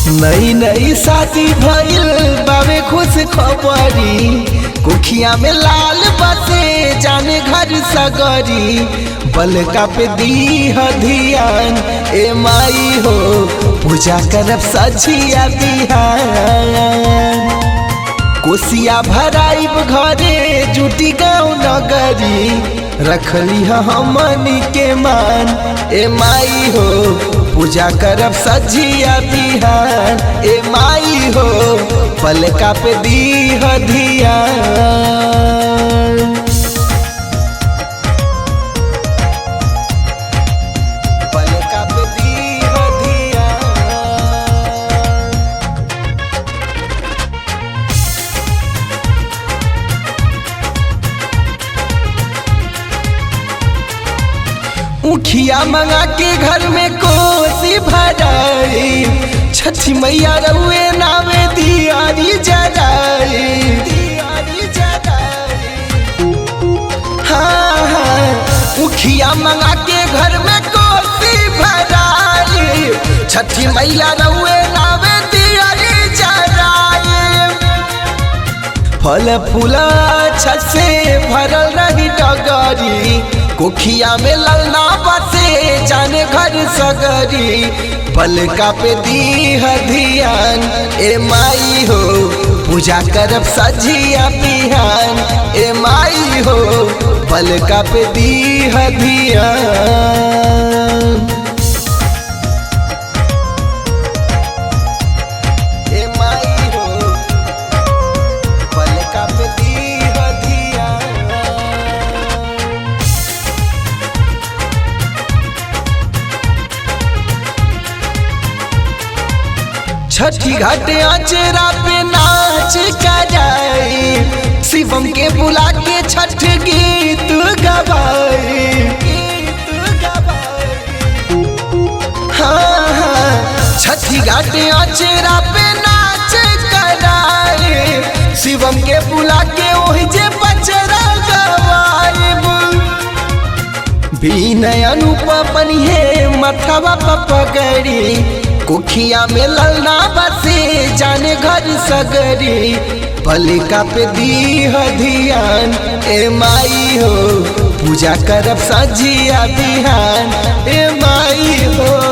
नई नई शादी भइल बावे खुश खबरी, कुखिया में लाल बसे जाने घर सगरी। बलका पे दीह ध्यान ए माई हो, पूजा करब सझिया बिहान। कोसिया भराइब घरे जुटी गाँव नगरी, रखली हमनी के मान ए माई हो, पूजा करब सझिया बिहान। ए माई हो, पलका पे दीह ध्यान। पलका पे दीह ध्यान। उखिया मंगा के घर में कोसी भराई, छठी मैया रउए नावे दियारी जराई। हाँ हाँ, उखिया मंगा के घर में कोसी भराई, छठी मैया रउए नावे दियारी जराई। फल फूला छत से भरल रही डगरी, कुखिया में ललना बसे जाने घर सगरी। पलका पे दीह ध्यान ए माई हो, पूजा करब सझिया बिहान। ए माई हो, पलका पे दीह ध्यान। ए माई हो, पलका पे दीह ध्यान। छठी घाटे आचरा पे नाच कराई, शिवम के बुला के छठ गीत गवाई। हाँ हाँ, छठी घाटे आचरा पे नाच कराई, शिवम के बुला के वही जे बचरा गवाई। विनय अनूप बनिए मथवा पगड़ी, कुखिया में ललना बसे जाने घर सगरी। पलका पे दीह ध्यान ए माई हो, पूजा करब सझिया बिहान। ए माई हो।